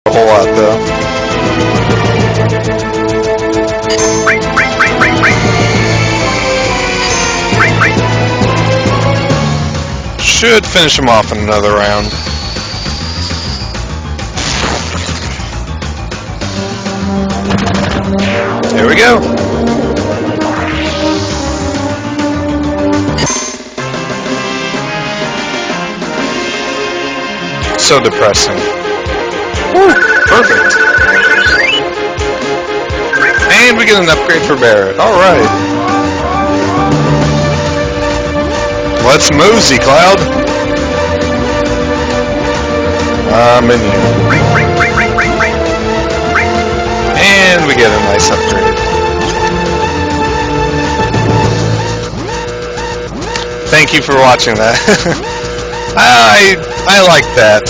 a whole lot though. Should finish him off in another round. There we go. So depressing. Woo, perfect. And we get an upgrade for Barrett. Alright. Let's mosey, Cloud. Menu. And we get a nice upgrade. Thank you for watching that. I like that.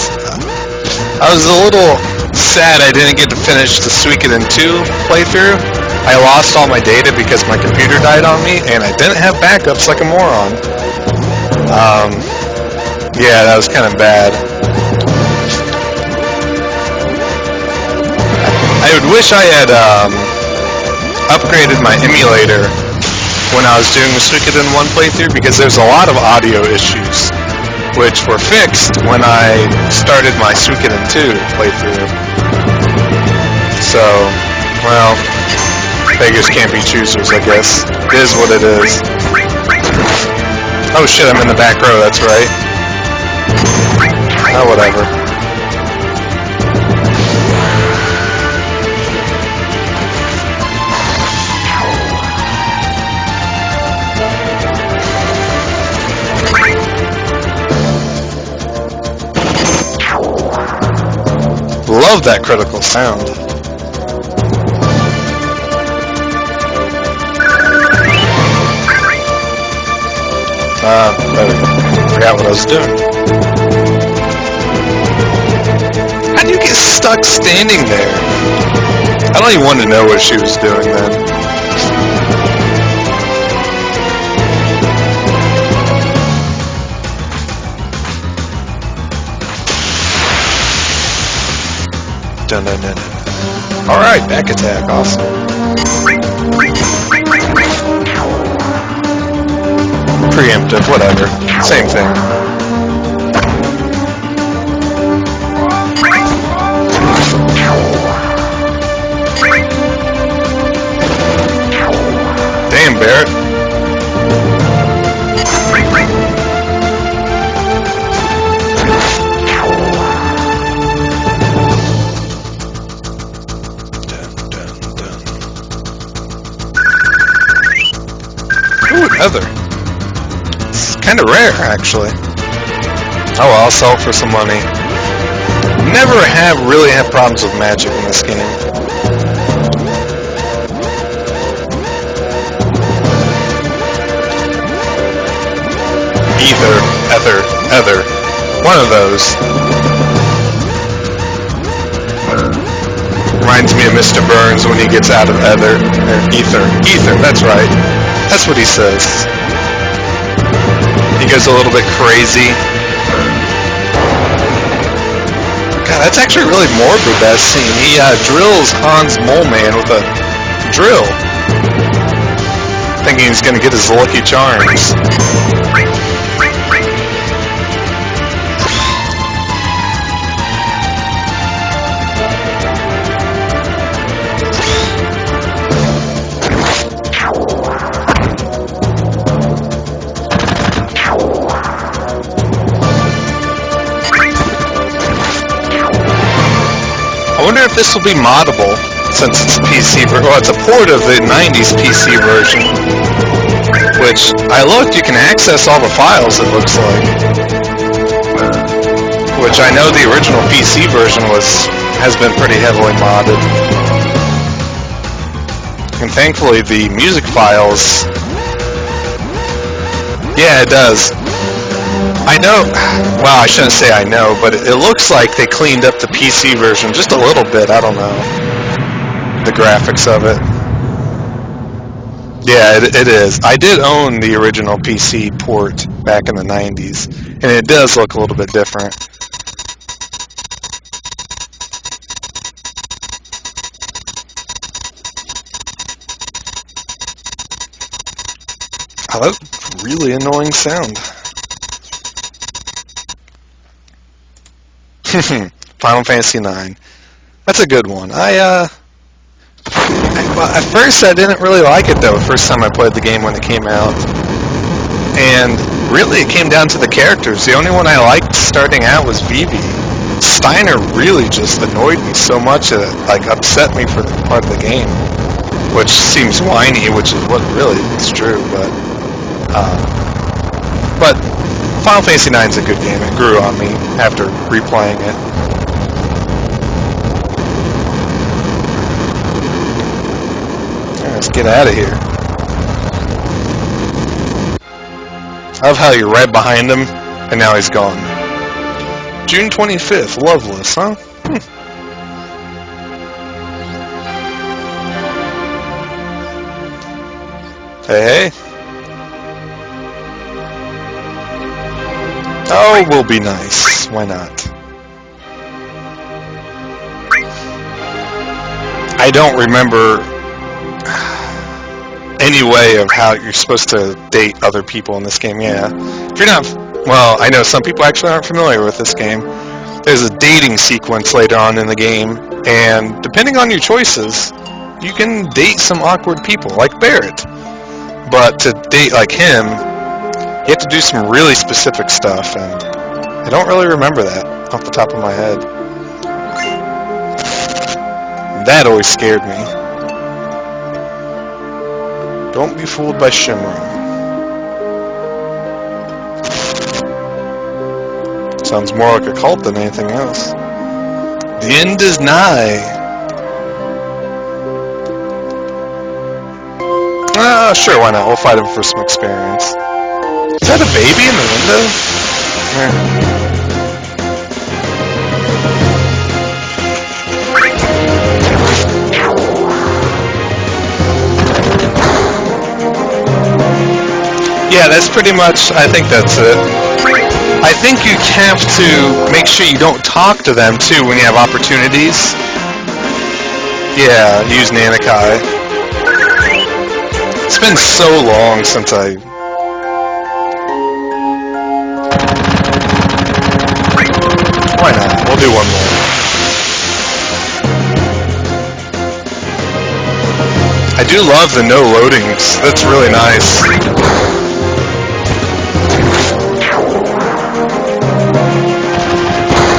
I was a little sad I didn't get to finish the Suikoden 2 playthrough. I lost all my data because my computer died on me, and I didn't have backups like a moron. Yeah, that was kind of bad. I would wish I had upgraded my emulator when I was doing the Suikoden 1 playthrough, because there's a lot of audio issues, which were fixed when I started my Suikoden 2 playthrough. So, well, beggars can't be choosers, I guess. It is what it is. Oh shit, I'm in the back row, that's right. Oh, whatever. Love that critical sound. Forgot what I was doing. How do you get stuck standing there? I don't even want to know what she was doing then. Dun, dun, dun, dun. Alright, back attack, awesome. Preemptive, whatever. Same thing. Damn, Barrett. Ooh, another. It's kind of rare, actually. Oh well, I'll sell it for some money. Never really have problems with magic in this game. Ether. One of those. Reminds me of Mr. Burns when he gets out of Ether. Ether, that's right. That's what he says. He goes a little bit crazy. God, that's actually really morbid, that scene. He drills Hans Mole Man with a drill, thinking he's going to get his Lucky Charms. I wonder if this will be moddable, since it's a PC version. Well, it's a port of the 90s PC version, which, I looked, you can access all the files, it looks like. Which I know the original PC version has been pretty heavily modded. And thankfully the music files... Yeah, it does. I know, well, I shouldn't say I know, but it looks like they cleaned up the PC version just a little bit, I don't know. The graphics of it. Yeah, it is. I did own the original PC port back in the 90s, and it does look a little bit different. Wow, that's really annoying sound. Final Fantasy IX. That's a good one. Well, at first I didn't really like it though. First time I played the game when it came out, and really it came down to the characters. The only one I liked starting out was Vivi. Steiner really just annoyed me so much that it like upset me for the part of the game, which seems whiny, which is what really is true. But Final Fantasy IX is a good game. It grew on me after replaying it. Let's get out of here. I love how you're right behind him, and now he's gone. June 25th, Loveless, huh? Hey. Oh, we'll be nice. Why not? I don't remember any way of how you're supposed to date other people in this game. Yeah. If you're not... Well, I know some people actually aren't familiar with this game. There's a dating sequence later on in the game, and depending on your choices, you can date some awkward people, like Barrett. But to date like him, you have to do some really specific stuff, and I don't really remember that off the top of my head. That always scared me. Don't be fooled by Shimron. Sounds more like a cult than anything else. The end is nigh. Sure, why not? We'll fight him for some experience. Is that a baby in the window? Yeah, that's pretty much, I think that's it. I think you have to make sure you don't talk to them, too, when you have opportunities. Yeah, use Nanakai. It's been so long since I... Why not? We'll do one more. I do love the no loadings. That's really nice.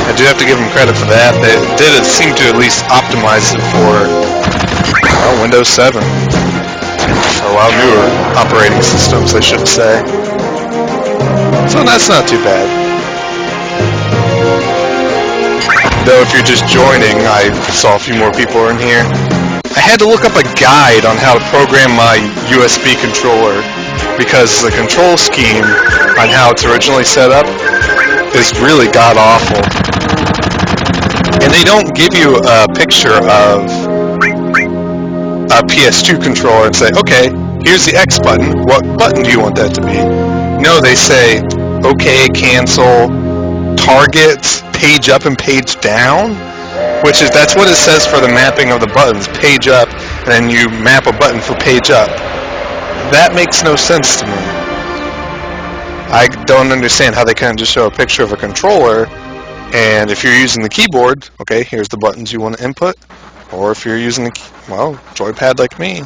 I do have to give them credit for that. They did seem to at least optimize it for Windows 7. Or newer operating systems, I should say. So that's not too bad. Though if you're just joining, I saw a few more people in here. I had to look up a guide on how to program my USB controller because the control scheme on how it's originally set up is really god-awful. And they don't give you a picture of a PS2 controller and say, okay, here's the X button. What button do you want that to be? No, they say, okay, cancel, target, page up and page down, that's what it says for the mapping of the buttons, page up, and then you map a button for page up. That makes no sense to me. I don't understand how they can't just show a picture of a controller, and if you're using the keyboard, okay, here's the buttons you want to input, or if you're using the, joypad like me.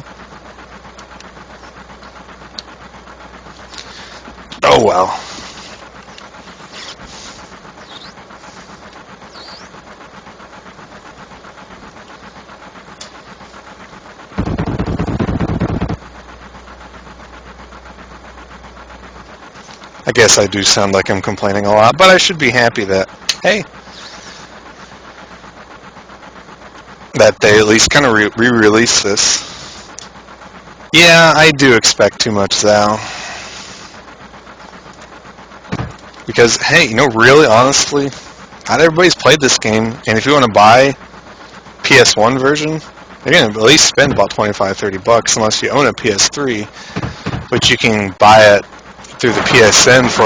Oh well. I guess I do sound like I'm complaining a lot, but I should be happy that, hey, that they at least kind of re-release this. Yeah, I do expect too much, though. Because, hey, really, honestly, not everybody's played this game, and if you want to buy PS1 version, you're going to at least spend about $25-30 unless you own a PS3, which you can buy it through the PSN for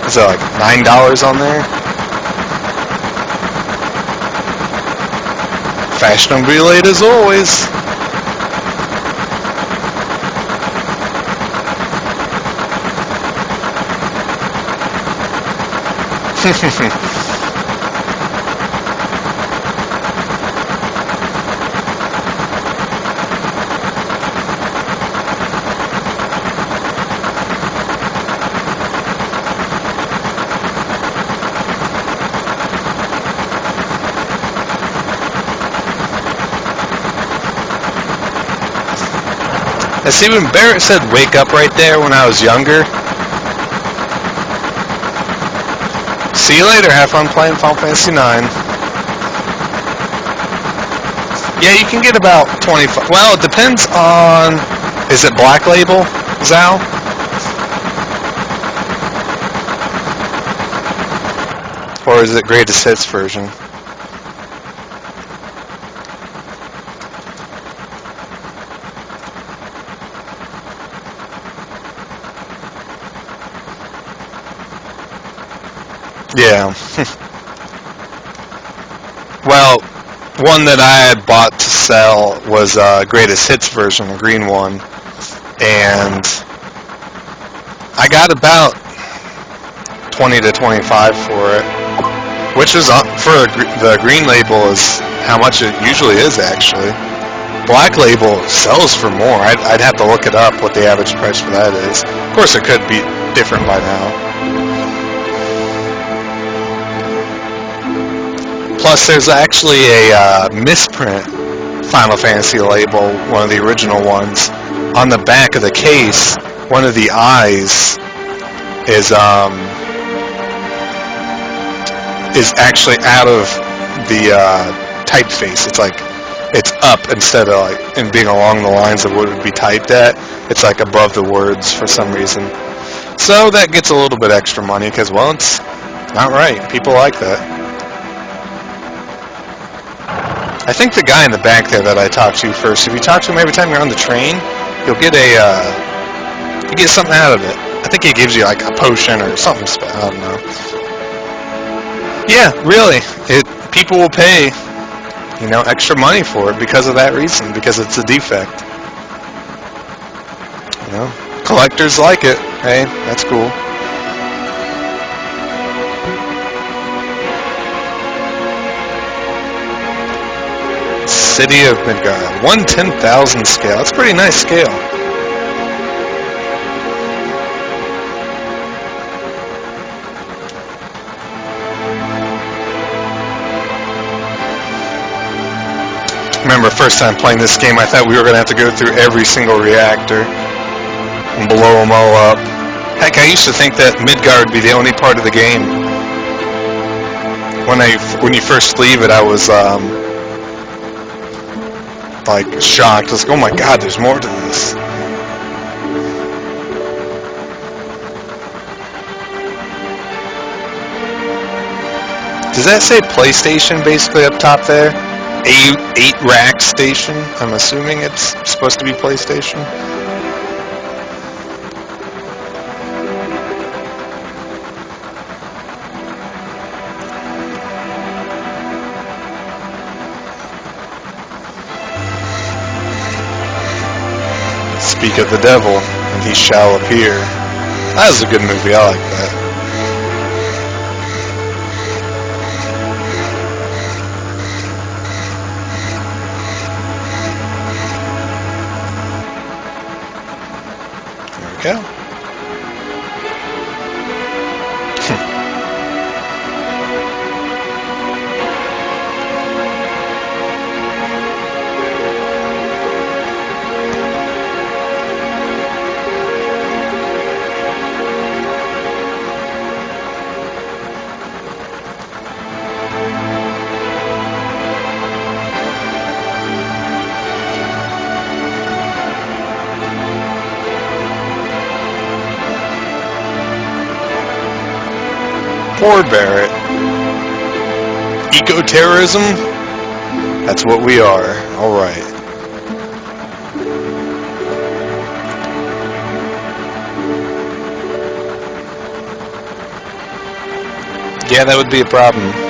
is it like $9 on there? Fashionably late as always. I see when Barrett said wake up right there when I was younger. See you later. Have fun playing Final Fantasy 9. Yeah, you can get about 25. Well, it depends on... Is it Black Label, Zal? Or is it Greatest Hits version? Yeah. Well, one that I had bought to sell was Greatest Hits version, the green one, and I got about 20 to 25 for it, which is for the green label is how much it usually is actually. Black label sells for more. I'd have to look it up what the average price for that is. Of course, it could be different by now. Plus, there's actually a misprint Final Fantasy label, one of the original ones. On the back of the case, one of the eyes is actually out of the typeface. It's like it's up instead of like and being along the lines of what it would be typed at. It's like above the words for some reason. So that gets a little bit extra money because, well, it's not right. People like that. I think the guy in the back there that I talked to first, if you talk to him every time you're on the train, you'll get you get something out of it. I think he gives you like a potion or something, I don't know. Yeah, really. People will pay, extra money for it because of that reason, because it's a defect. Collectors like it. Hey, that's cool. City of Midgard. 1/10,000 scale. That's a pretty nice scale. Remember, first time playing this game, I thought we were going to have to go through every single reactor and blow them all up. Heck, I used to think that Midgard would be the only part of the game. When you first leave it, I was like shocked. I was like, oh my god, there's more to this. Does that say PlayStation basically up top there? 8 rack station? I'm assuming it's supposed to be PlayStation. Speak of the devil, and he shall appear. That was a good movie. I like that. There we go. Poor Barrett. Eco-terrorism? That's what we are. Alright. Yeah, that would be a problem.